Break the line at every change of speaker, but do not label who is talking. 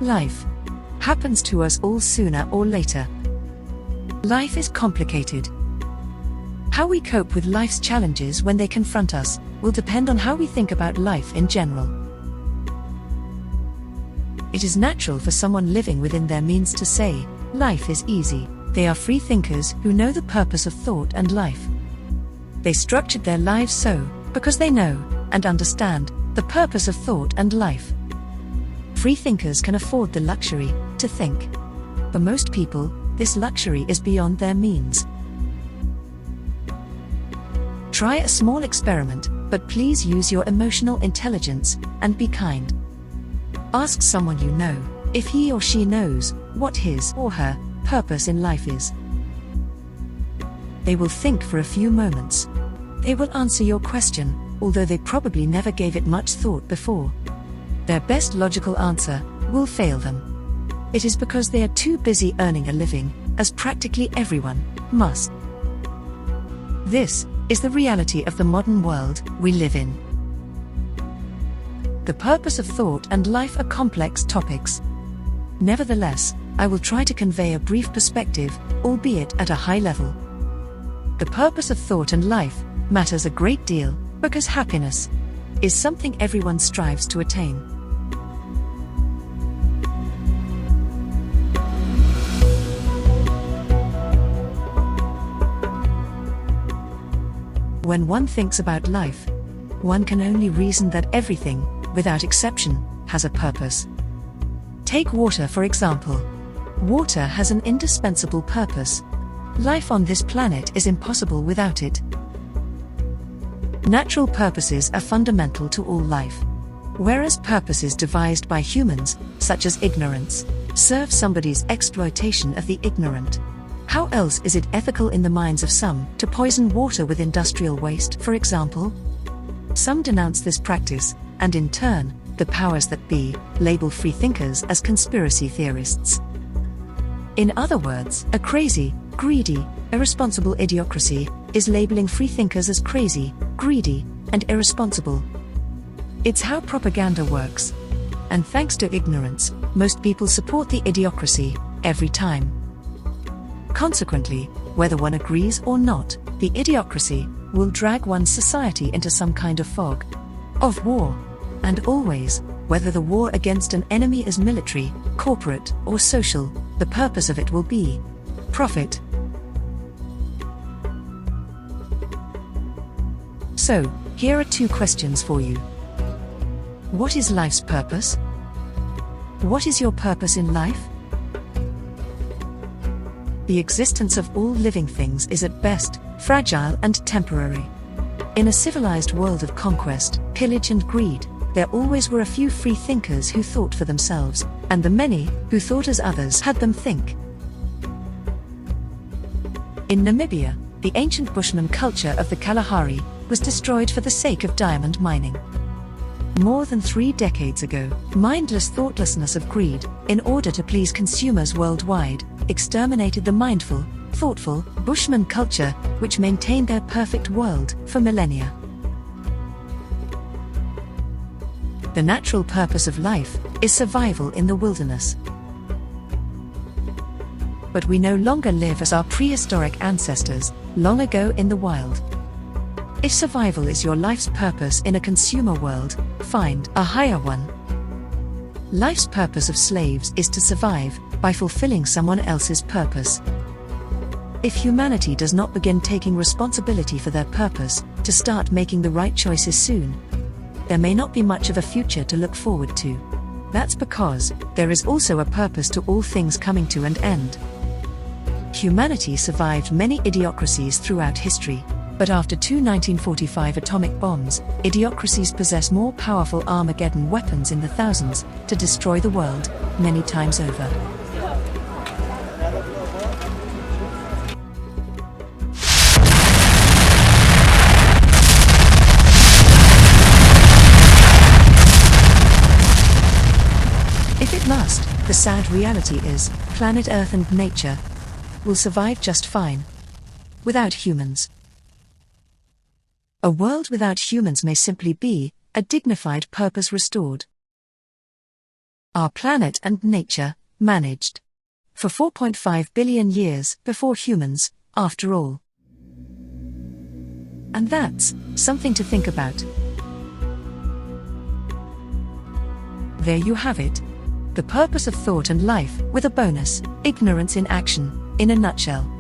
Life happens to us all sooner or later. Life is complicated. How we cope with life's challenges when they confront us will depend on how we think about life in general. It is natural for someone living within their means to say, life is easy. They are free thinkers who know the purpose of thought and life. They structured their lives so, because they know and understand the purpose of thought and life. Free thinkers can afford the luxury to think. For most people, this luxury is beyond their means. Try a small experiment, but please use your emotional intelligence and be kind. Ask someone you know if he or she knows what his or her purpose in life is. They will think for a few moments. They will answer your question, although they probably never gave it much thought before. Their best logical answer will fail them. It is because they are too busy earning a living, as practically everyone must. This is the reality of the modern world we live in. The purpose of thought and life are complex topics. Nevertheless, I will try to convey a brief perspective, albeit at a high level. The purpose of thought and life matters a great deal, because happiness is something everyone strives to attain. When one thinks about life, one can only reason that everything, without exception, has a purpose. Take water for example. Water has an indispensable purpose. Life on this planet is impossible without it. Natural purposes are fundamental to all life. Whereas purposes devised by humans, such as ignorance, serve somebody's exploitation of the ignorant. How else is it ethical in the minds of some to poison water with industrial waste, for example? Some denounce this practice, and in turn, the powers that be label free thinkers as conspiracy theorists. In other words, a crazy, greedy, irresponsible idiocracy is labeling free thinkers as crazy, greedy, and irresponsible. It's how propaganda works. And thanks to ignorance, most people support the idiocracy every time. Consequently, whether one agrees or not, the idiocracy will drag one's society into some kind of fog of war. And always, whether the war against an enemy is military, corporate, or social, the purpose of it will be profit. So, here are two questions for you. What is life's purpose? What is your purpose in life? The existence of all living things is at best fragile and temporary. In a civilized world of conquest, pillage and greed, there always were a few free thinkers who thought for themselves, and the many who thought as others had them think. In Namibia, the ancient Bushman culture of the Kalahari was destroyed for the sake of diamond mining. More than 3 decades ago, mindless thoughtlessness of greed, in order to please consumers worldwide, exterminated the mindful, thoughtful Bushman culture, which maintained their perfect world for millennia. The natural purpose of life is survival in the wilderness. But we no longer live as our prehistoric ancestors, long ago in the wild. If survival is your life's purpose in a consumer world, find a higher one. Life's purpose of slaves is to survive by fulfilling someone else's purpose. If humanity does not begin taking responsibility for their purpose, to start making the right choices soon, there may not be much of a future to look forward to. That's because there is also a purpose to all things coming to an end. Humanity survived many idiocracies throughout history, but after 2 1945 atomic bombs, idiocracies possess more powerful Armageddon weapons in the thousands to destroy the world many times over. If it must, the sad reality is, planet Earth and nature will survive just fine without humans. A world without humans may simply be a dignified purpose restored. Our planet and nature, managed. For 4.5 billion years before humans, after all. And that's something to think about. There you have it. The purpose of thought and life, with a bonus, ignorance in action, in a nutshell.